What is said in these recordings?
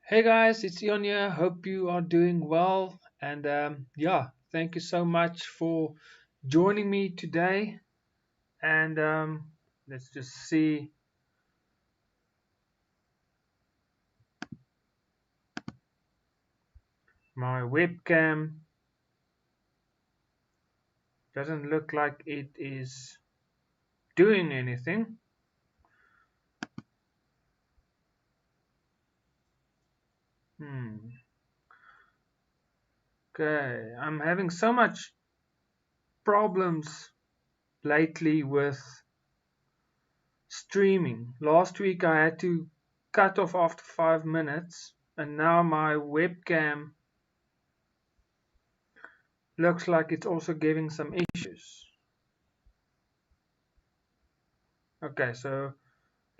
Hey guys, it's Ion here. Hope you are doing well. And yeah, thank you so much for joining me today. And let's just see. My webcam doesn't look like it is doing anything. Hmm. Okay, I'm having so much problems lately with streaming. Last week I had to cut off after 5 minutes, and now my webcam looks like it's also giving some issues. Okay, so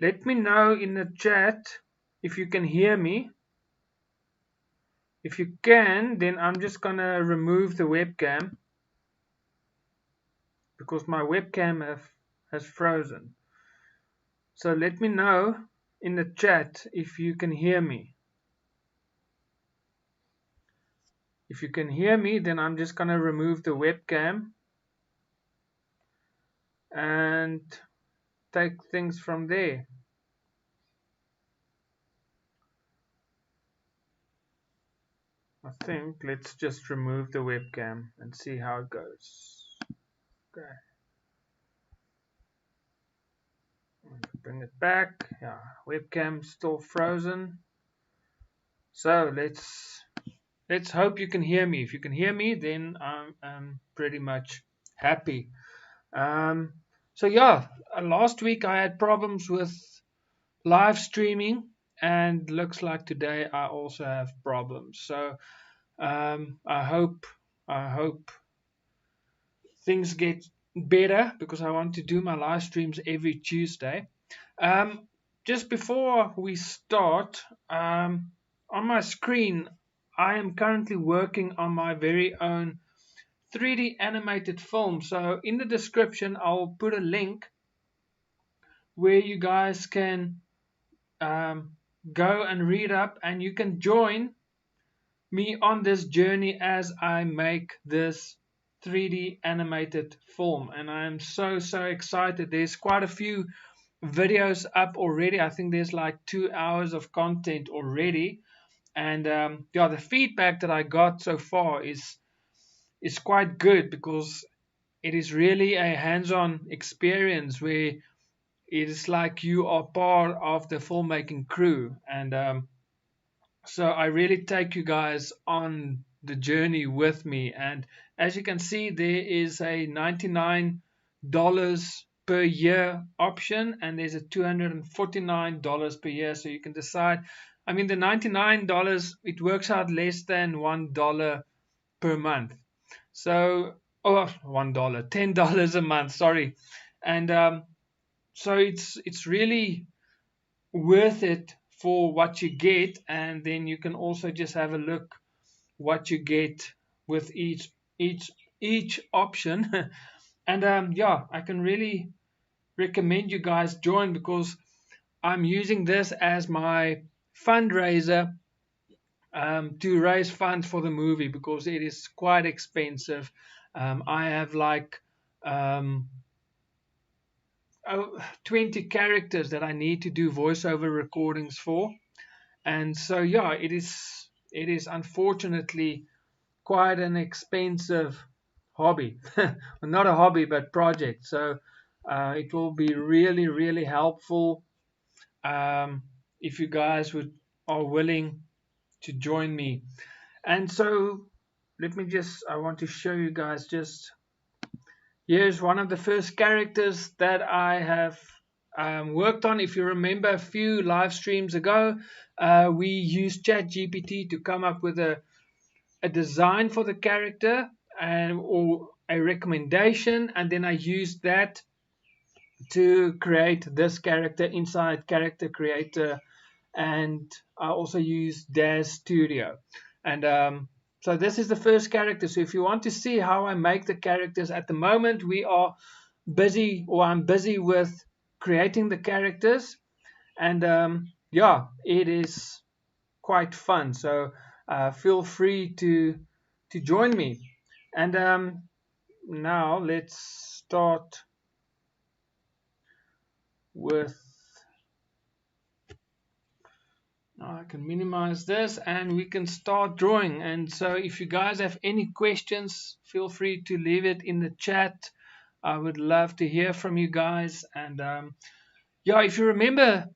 let me know in the chat if you can hear me. If you can, then I'm just gonna remove the webcam because my webcam has frozen. So let me know in the chat if you can hear me. If you can hear me, then I'm just gonna remove the webcam and take things from there. I think let's just remove the webcam and see how it goes. Okay. Bring it back. Yeah, webcam still frozen. So let's hope you can hear me. If you can hear me, then I'm pretty much happy. Um, so yeah, last week I had problems with live streaming, and looks like today I also have problems. So I hope things get better because I want to do my live streams every Tuesday. Um, just before we start, on my screen, I am currently working on my very own 3D animated film. So in the description, I'll put a link where you guys can um, go and read up, and you can join me on this journey as I make this 3D animated film. And I am so excited. There's quite a few videos up already. I think there's like 2 hours of content already, and yeah, the feedback that I got so far is quite good because it is really a hands-on experience where it is like you are part of the filmmaking crew. And so I really take you guys on the journey with me. And as you can see, there is a $99 per year option, and there's a $249 per year. So you can decide. I mean, the $99, it works out less than $1 per month. So, oh, $1, $10 a month. Sorry, and so it's really worth it for what you get, and then you can also just have a look what you get with each option. And yeah, I can really recommend you guys join because I'm using this as my fundraiser to raise funds for the movie because it is quite expensive. I have like um, 20 characters that I need to do voiceover recordings for. And so yeah, it is unfortunately quite an expensive hobby. Not a hobby, but project. So it will be really helpful if you guys are willing to join me. And so I want to show you guys just, here's one of the first characters that I have worked on. If you remember a few live streams ago, we used ChatGPT to come up with a design for the character and or a recommendation, and then I used that to create this character inside Character Creator, and I also use Daz Studio. And so this is the first character. So if you want to see how I make the characters, at the moment we are busy, or I'm busy with creating the characters, and yeah, it is quite fun. So feel free to join me. And now let's start with. Now I can minimize this and we can start drawing. And so if you guys have any questions, feel free to leave it in the chat. I would love to hear from you guys. And yeah, if you remember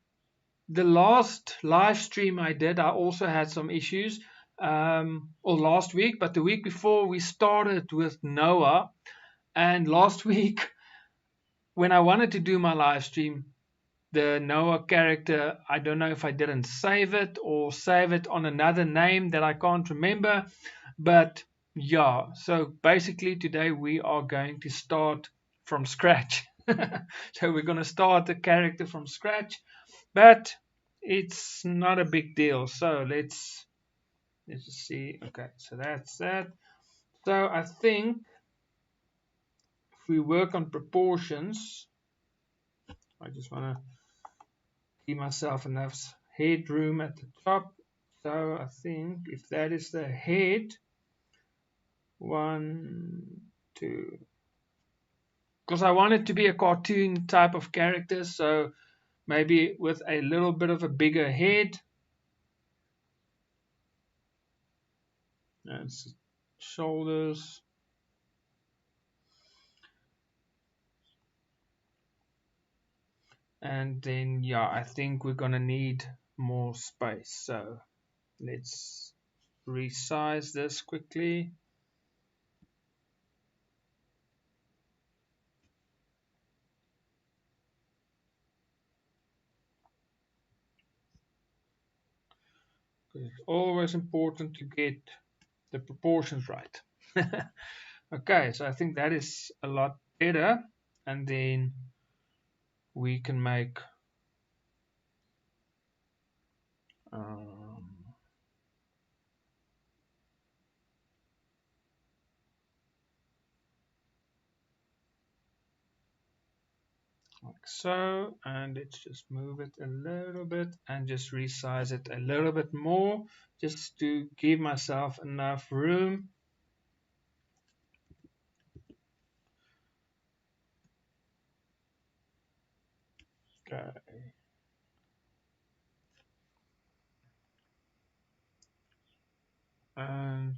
the last live stream I did, I also had some issues. Or last week, but the week before we started with Noah. And last week, when I wanted to do my live stream, the Noah character, I don't know if I didn't save it or save it on another name that I can't remember. But yeah, so basically today we are going to start from scratch. So we're going to start the character from scratch, but it's not a big deal. So let's just see. Okay, so that's that. So I think if we work on proportions, I just want to give myself enough headroom at the top. So I think if that is the head, 1, 2, because I want it to be a cartoon type of character, so maybe with a little bit of a bigger head. That's shoulders. And then, yeah, I think we're going to need more space. So let's resize this quickly. It's always important to get the proportions right. Okay, so I think that is a lot better. And then we can make like so, and let's just move it a little bit and just resize it a little bit more just to give myself enough room. Okay. And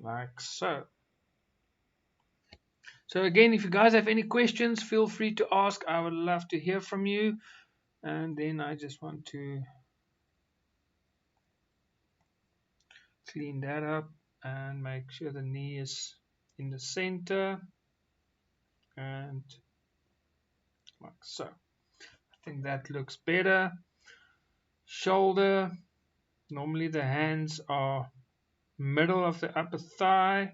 like so. So again, if you guys have any questions, feel free to ask. I would love to hear from you. And then I just want to clean that up and make sure the knee is in the center. And like so. I think that looks better. Shoulder. Normally the hands are middle of the upper thigh.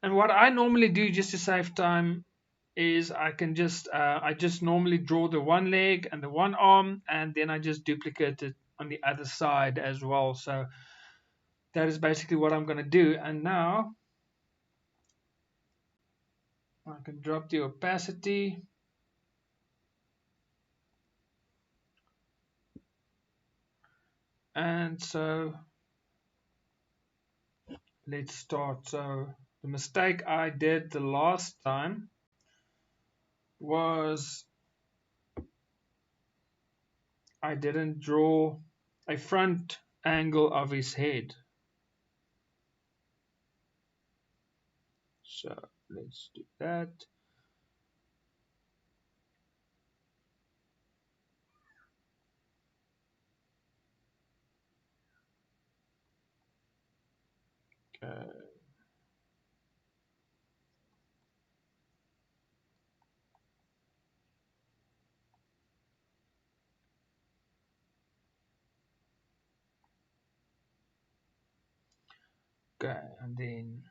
And what I normally do just to save time is I just normally draw the one leg and the one arm, and then I just duplicate it on the other side as well. So that is basically what I'm going to do. And now I can drop the opacity. And so let's start. So the mistake I did the last time was I didn't draw a front angle of his head. So let's do that. Okay. Okay, and then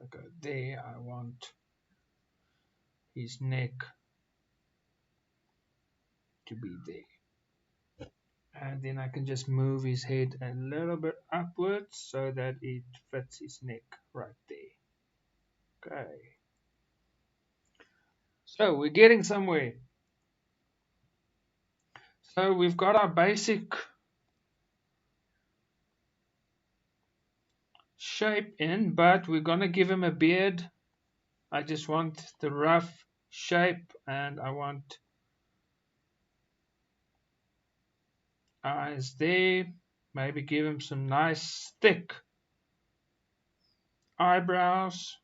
if I go there, I want his neck to be there. And then I can just move his head a little bit upwards so that it fits his neck right there. Okay. So we're getting somewhere. So we've got our basic shape in, but we're going to give him a beard. I just want the rough shape, and I want eyes there. Maybe give him some nice thick eyebrows,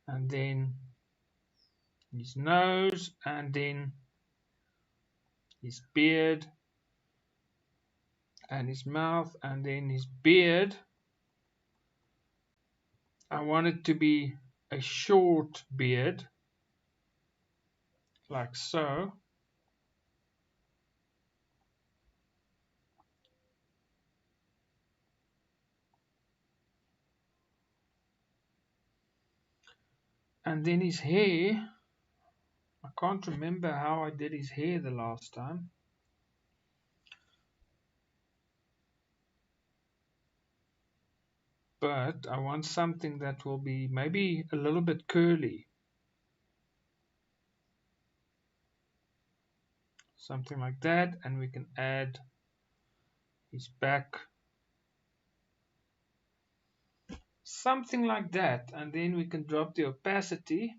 and then his nose, and then his beard, and his mouth, and then his beard. I want it to be a short beard, like so. And then his hair, I can't remember how I did his hair the last time. But I want something that will be maybe a little bit curly. Something like that, and we can add his back. Something like that, and then we can drop the opacity,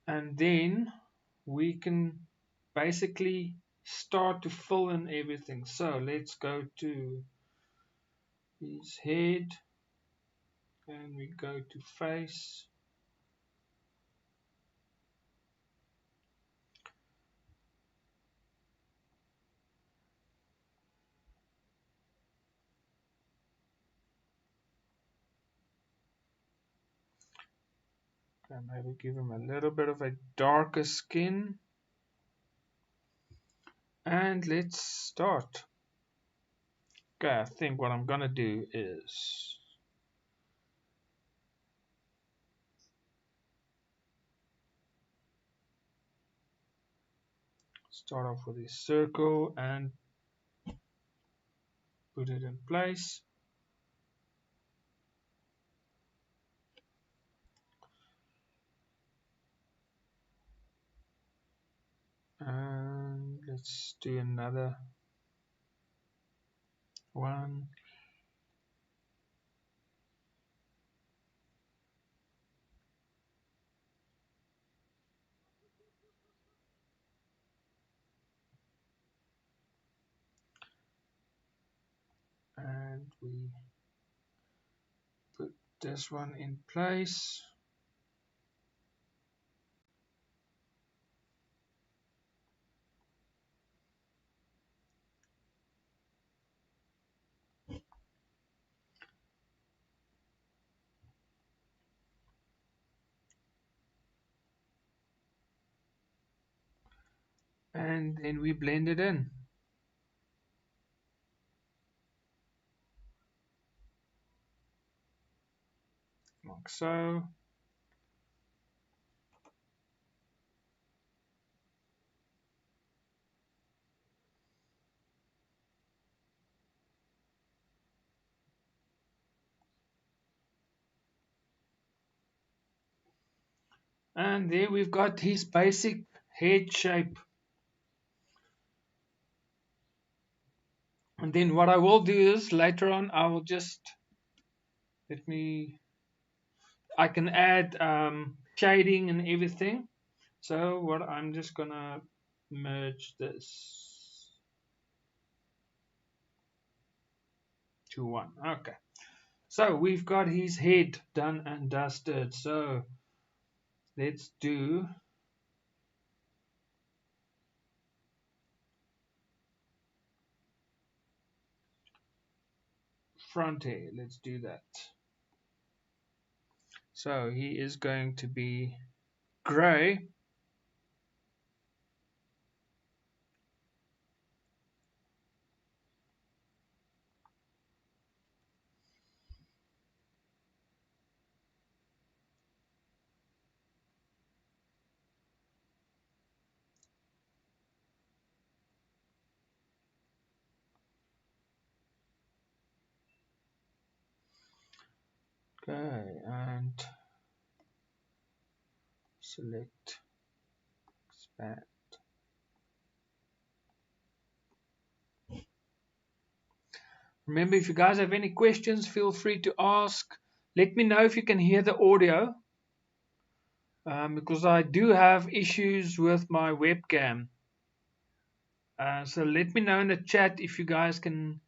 and then we can basically start to fill in everything. So let's go to his head, and we go to face. Okay, maybe give him a little bit of a darker skin. And let's start. Okay, I think what I'm gonna do is start off with this circle and put it in place. And let's do another one. And we put this one in place. And then we blend it in. Like so. And there we've got his basic head shape. And then what I will do is later on I will just I can add shading and everything. So what I'm just gonna merge this to one. Okay. So we've got his head done and dusted. So let's do front hair. Let's do that. So he is going to be gray. Okay, and select expand. Remember, if you guys have any questions, feel free to ask. Let me know if you can hear the audio, because I do have issues with my webcam. So let me know in the chat if you guys can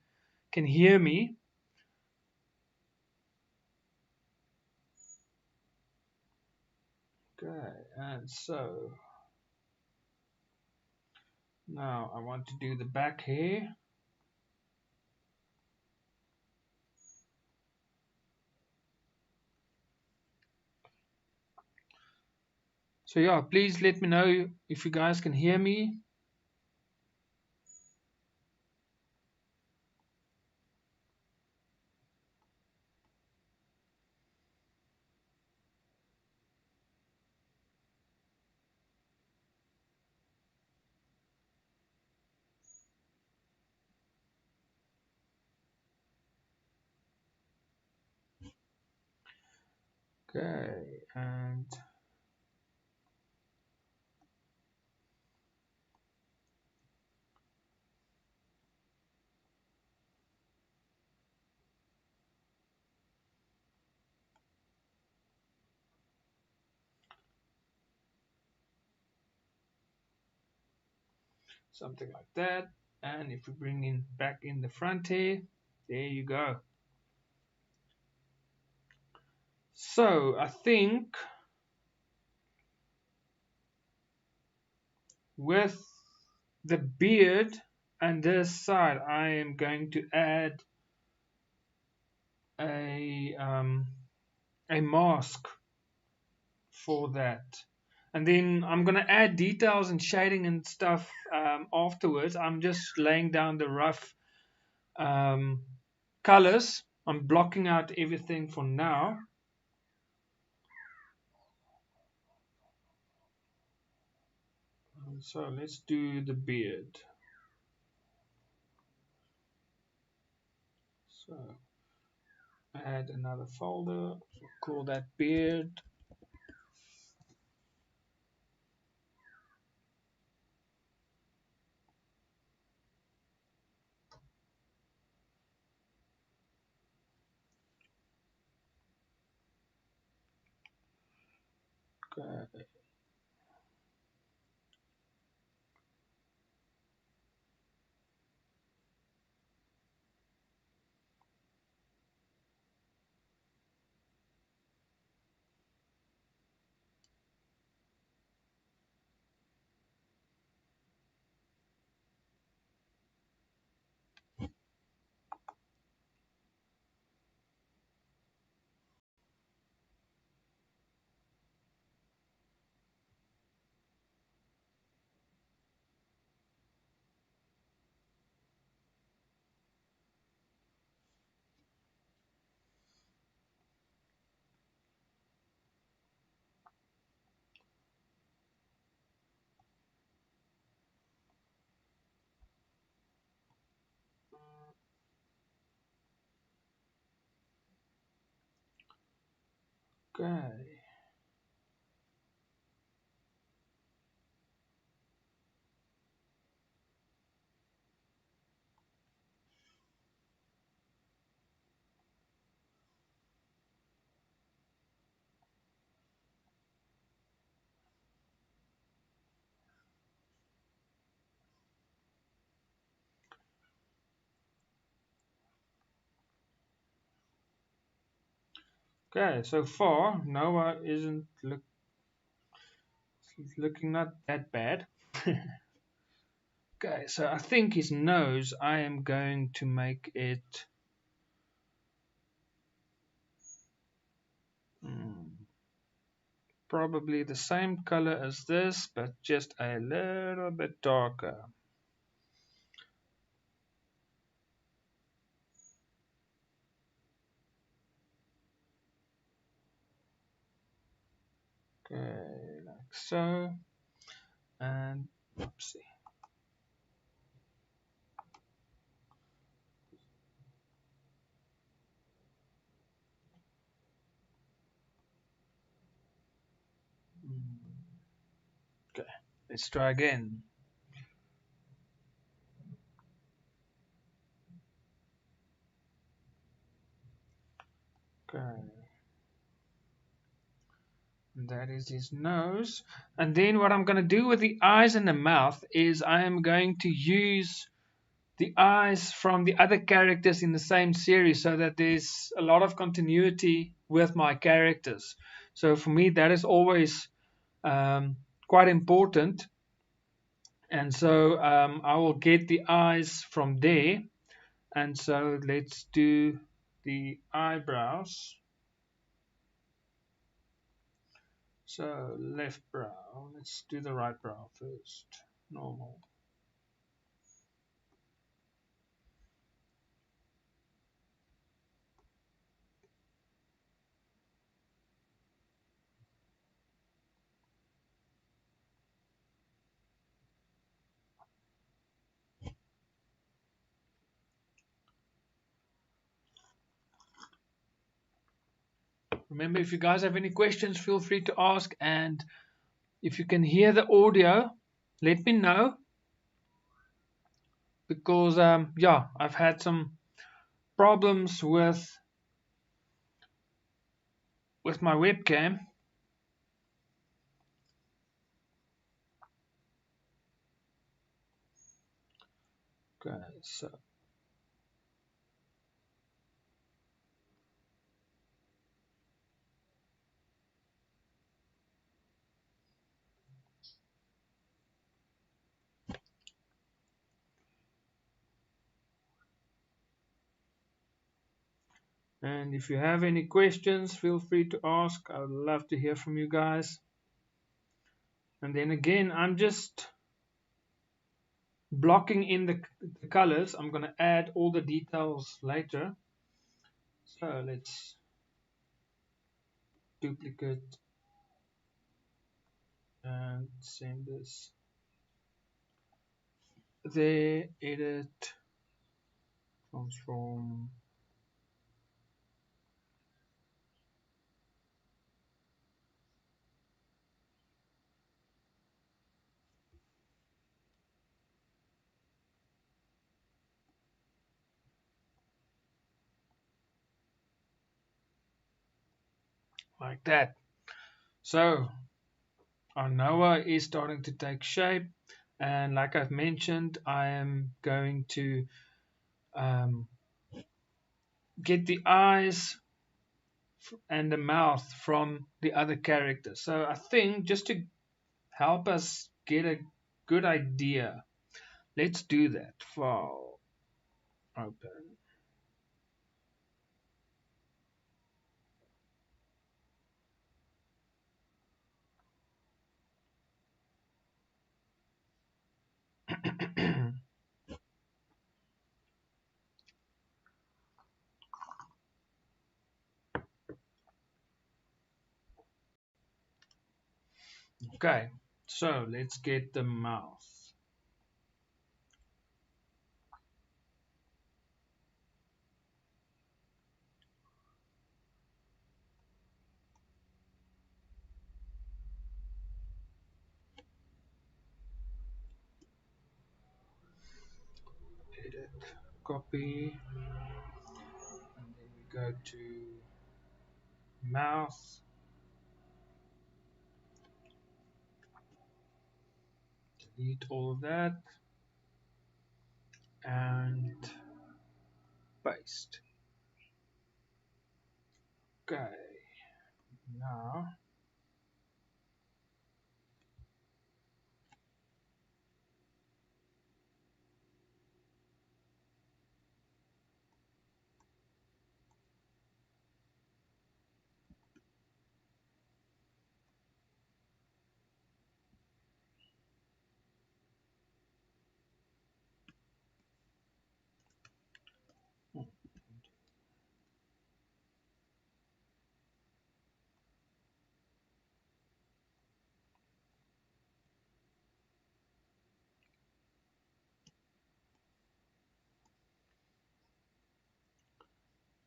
hear me. Okay, and so now I want to do the back here. So yeah, please let me know if you guys can hear me. Okay, and something like that. And if we bring in back in the front here, there you go. So I think with the beard and this side, I am going to add a mask for that. And then I'm going to add details and shading and stuff afterwards. I'm just laying down the rough colors. I'm blocking out everything for now. So let's do the beard. So add another folder, call that beard. Okay. Okay. Okay, so far Noah isn't looking not that bad. Okay, so I think his nose, I am going to make it probably the same color as this, but just a little bit darker. Okay, like so. And oopsie. Let's try again. Okay. That is his nose. And then what I'm going to do with the eyes and the mouth is I am going to use the eyes from the other characters in the same series so that there's a lot of continuity with my characters. So for me, that is always quite important. And so I will get the eyes from there. And so let's do the eyebrows. So left brow. Let's do the right brow first. Normal. Remember, if you guys have any questions, feel free to ask. And if you can hear the audio, let me know. Because, yeah, I've had some problems with my webcam. Okay, so and if you have any questions, feel free to ask. I would love to hear from you guys. And then again, I'm just blocking in the colors. I'm going to add all the details later. So let's duplicate and send this there, edit, transform. Like that. So our Noah is starting to take shape, and like I've mentioned, I am going to um, get the eyes and the mouth from the other characters. So I think just to help us get a good idea, let's do that. File, open. Okay, so let's get the mouth. Edit, copy, and then we go to mouth, delete all of that, and paste. Okay, now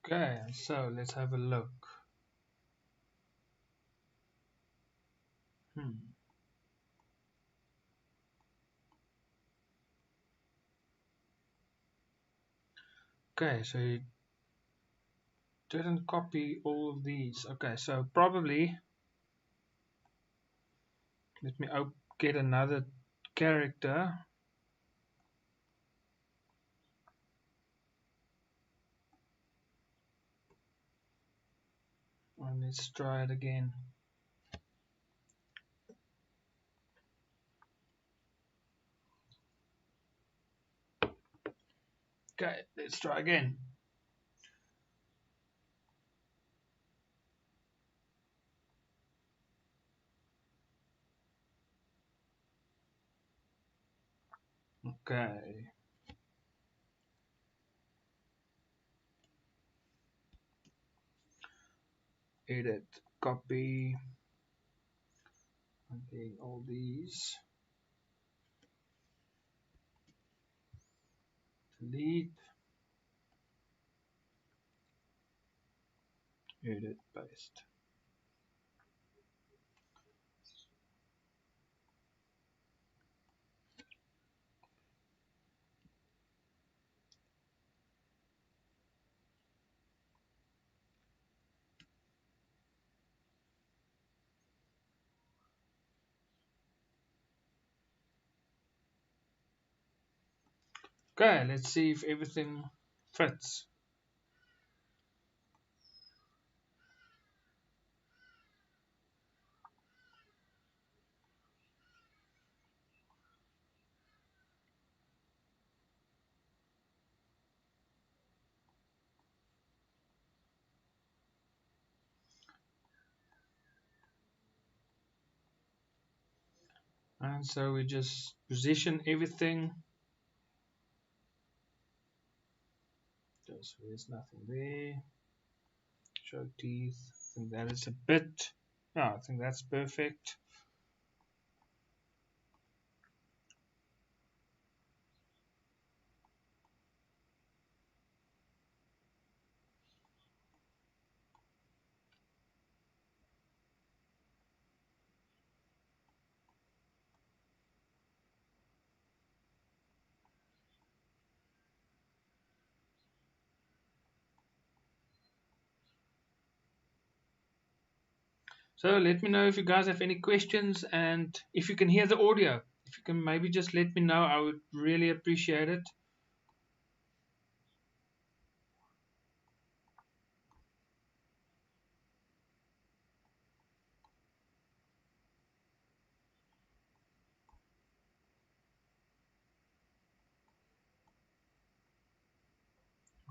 okay, so let's have a look. Hmm. Okay, so you didn't copy all of these. Okay, so probably let me get another character and let's try it again. Okay, let's try again. Okay. Edit, copy, again all these, delete, edit, paste. Okay, let's see if everything fits. And so we just position everything. Just there's nothing there. Show teeth. I think that is a bit. Yeah, I think that's perfect. So let me know if you guys have any questions and if you can hear the audio. If you can maybe just let me know, I would really appreciate it.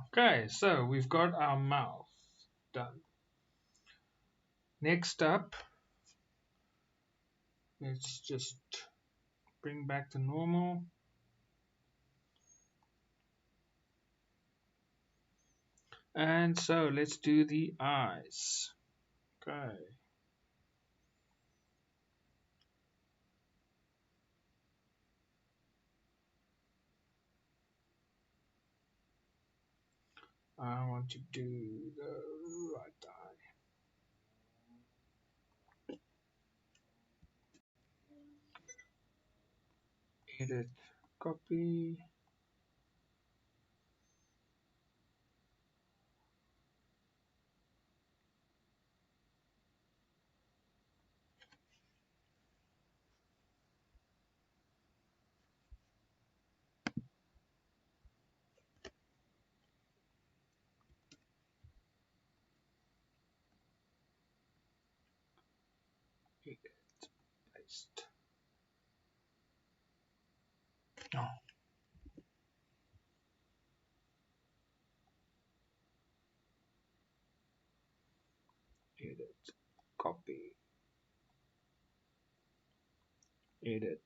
Okay, so we've got our mouth done. Next up, let's just bring back to normal. And so let's do the eyes. Okay. I want to do the right eye. Edit, copy. Edit, paste. Oh, edit, copy. Edit,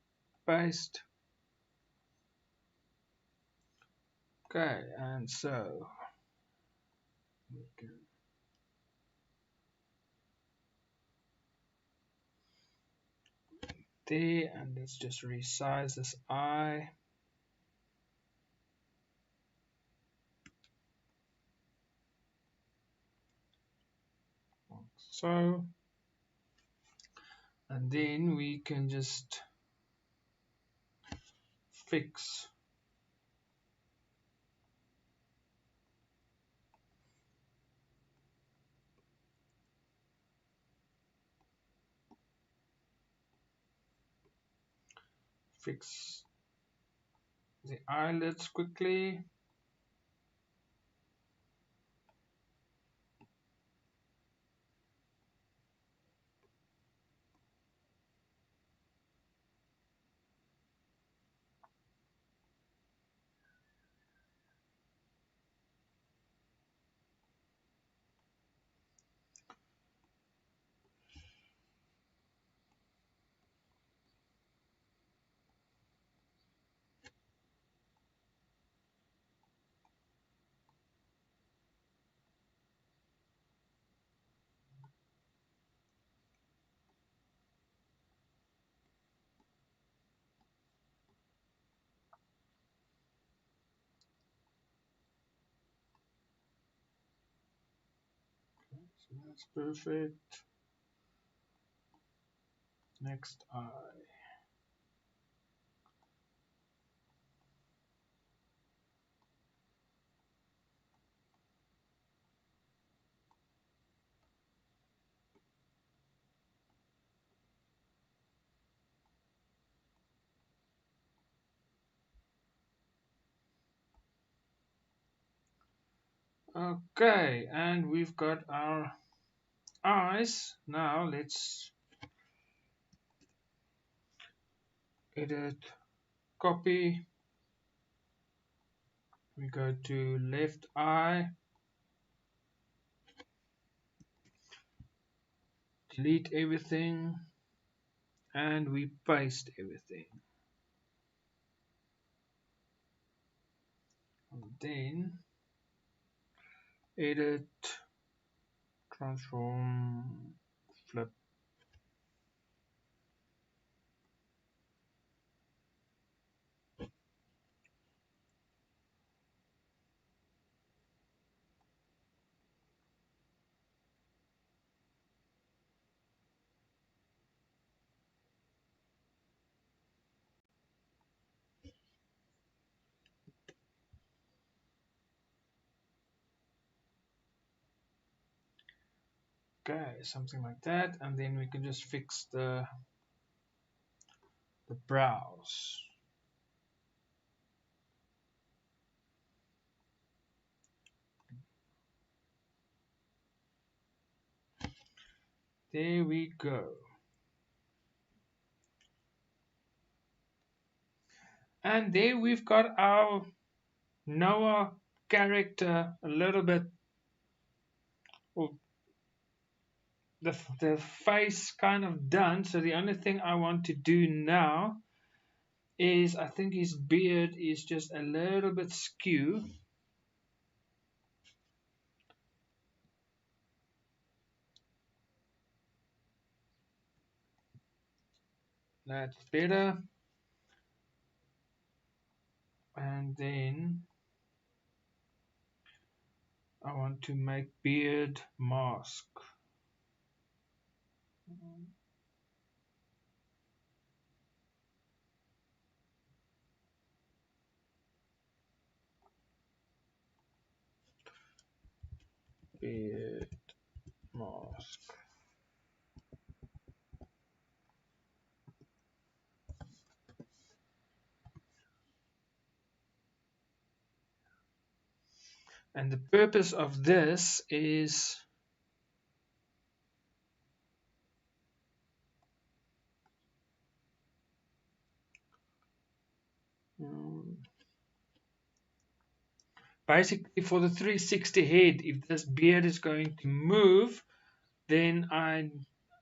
paste. Okay, and so we can there, and let's just resize this eye. Like so. And then we can just fix fix the eyelids quickly. So that's perfect. Next eye. Okay, and we've got our eyes. Now let's edit, copy. We go to left eye, delete everything, and we paste everything. And then edit, transform, flip. Okay, something like that, and then we can just fix the brows. There we go. And there we've got our Noah character a little bit, or the face kind of done. So the only thing I want to do now is I think his beard is just a little bit skew. That's better. And then I want to make beard mask. Beard mask. And the purpose of this is basically for the 360 head. If this beard is going to move, then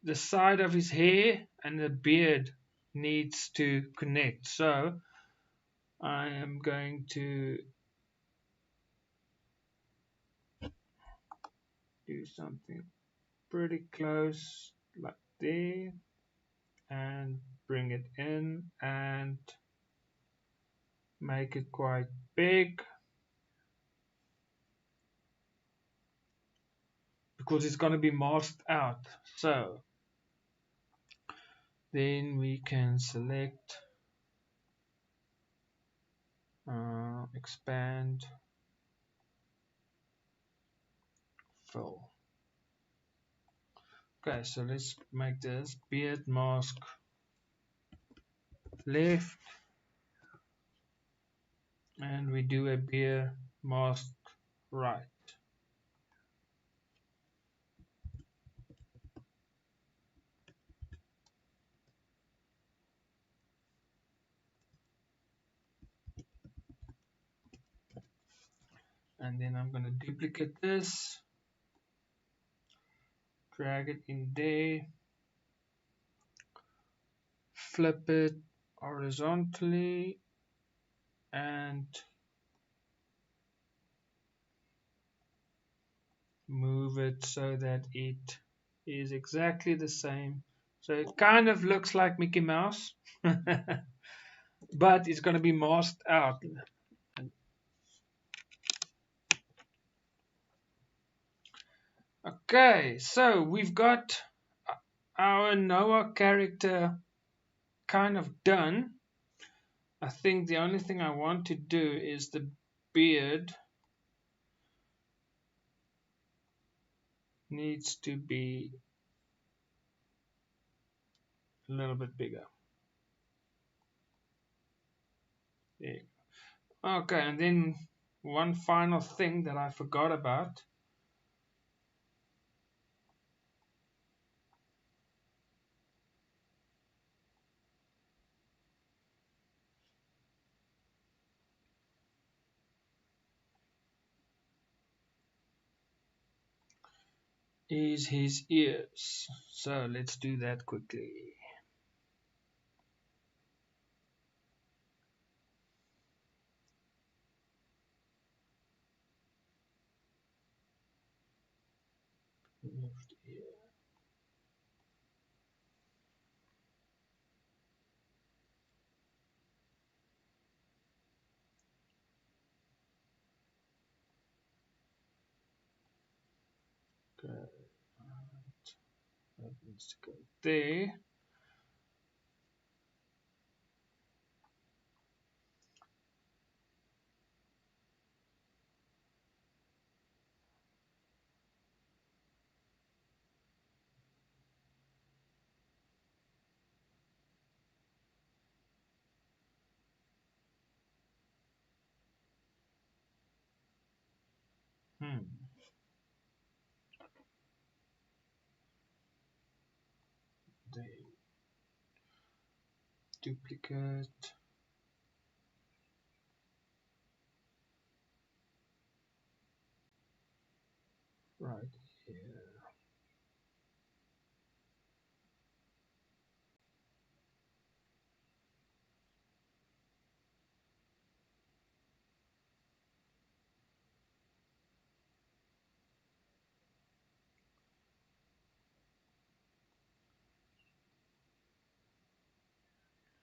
the side of his hair and the beard needs to connect. So I am going to do something pretty close like there and bring it in and make it quite big because it's going to be masked out. So then we can select expand, fill. Okay, so let's make this beard mask left, and we do a beer mask right. And then I'm going to duplicate this, drag it in there, flip it horizontally, and move it so that it is exactly the same. So it kind of looks like Mickey Mouse, but it's going to be masked out. Okay, so we've got our Noah character kind of done. I think the only thing I want to do is the beard needs to be a little bit bigger. There. Okay, and then one final thing that I forgot about is his ears. So let's do that quickly. Left ear. Okay, that needs to go there. Hmm. There. Duplicate. Right here.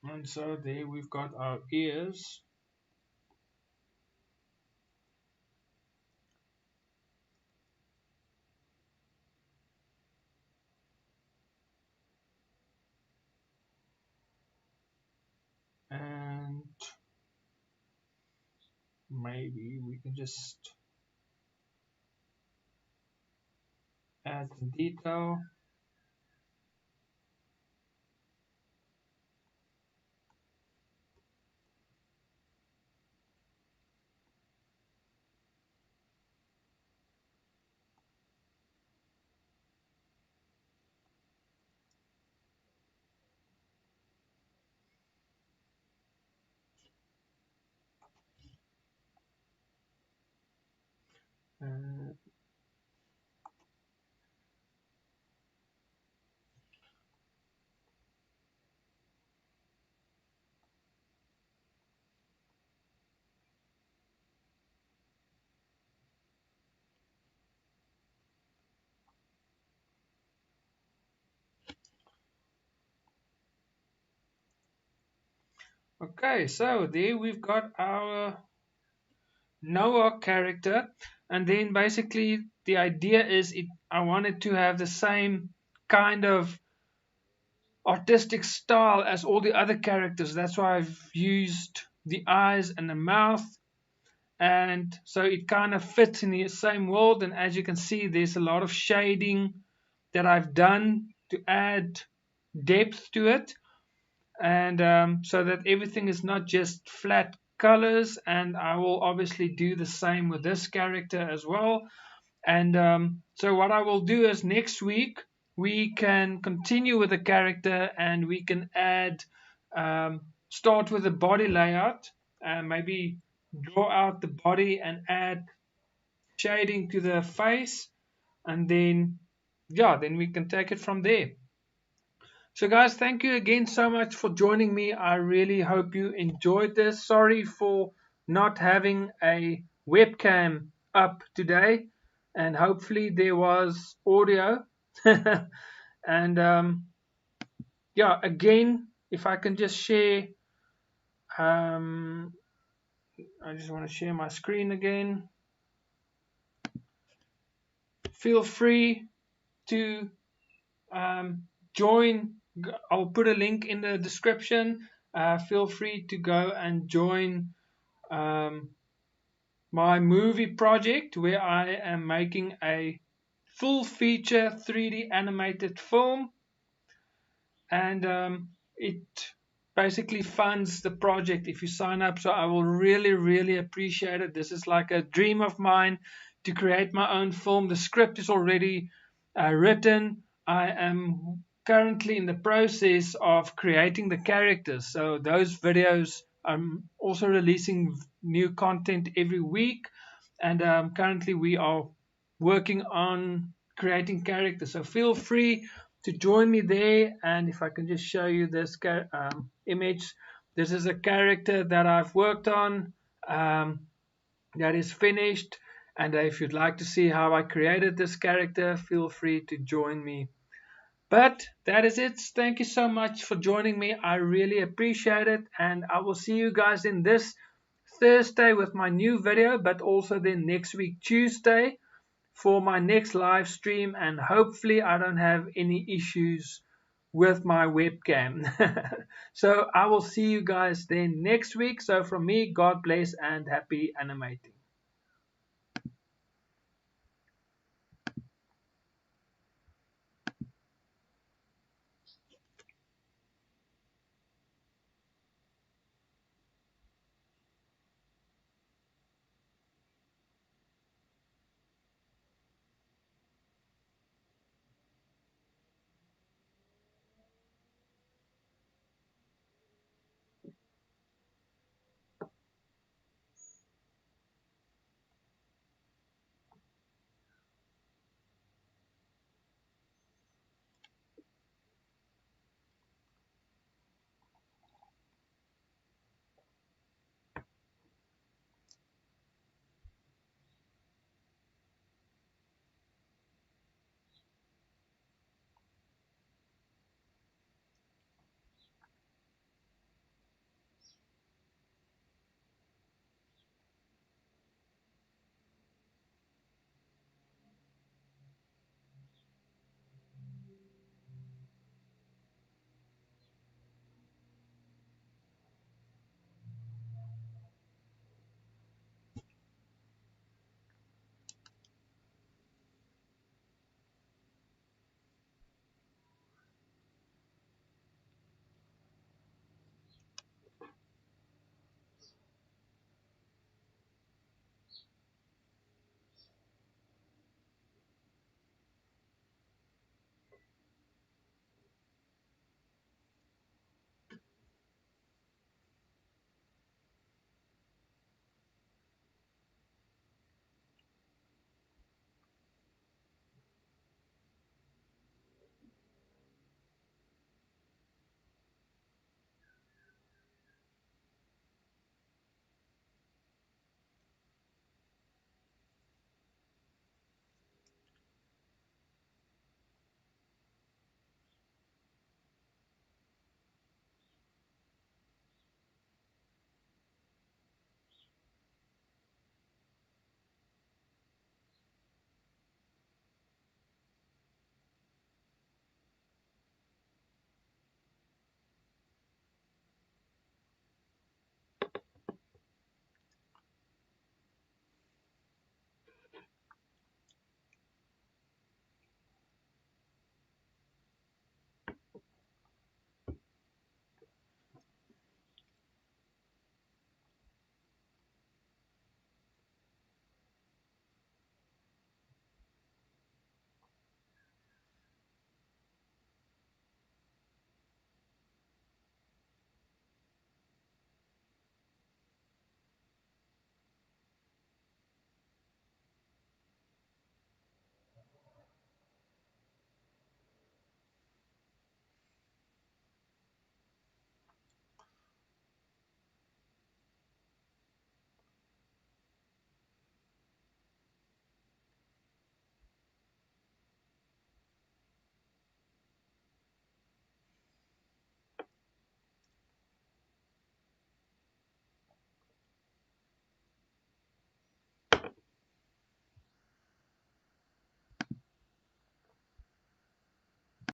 And so there we've got our ears. And maybe we can just add some detail. Uh, okay, so there we've got our Noah character, and then basically the idea is I wanted to have the same kind of artistic style as all the other characters. That's why I've used the eyes and the mouth, and so it kind of fits in the same world. And as you can see, there's a lot of shading that I've done to add depth to it, and so that everything is not just flat colors, and I will obviously do the same with this character as well. And so what I will do is next week we can continue with the character, and we can add, start with the body layout, and maybe draw out the body and add shading to the face, and then yeah, then we can take it from there. So guys, thank you again so much for joining me. I really hope you enjoyed this. Sorry for not having a webcam up today, and hopefully there was audio. And yeah, again, if I can just share, um, I just want to share my screen again. Feel free to join. I'll put a link in the description. Feel free to go and join um, my movie project, where I am making a full feature 3D animated film, and it basically funds the project if you sign up. So I will really appreciate it. This is like a dream of mine, to create my own film. The script is already written. I am currently in the process of creating the characters, so those videos, I'm also releasing new content every week. And currently we are working on creating characters, so feel free to join me there. And if I can just show you this image, this is a character that I've worked on, that is finished. And if you'd like to see how I created this character, feel free to join me. But that is it. Thank you so much for joining me. I really appreciate it, and I will see you guys in this Thursday with my new video, but also then next week Tuesday for my next live stream. And hopefully I don't have any issues with my webcam. So I will see you guys then next week. So from me, God bless and happy animating.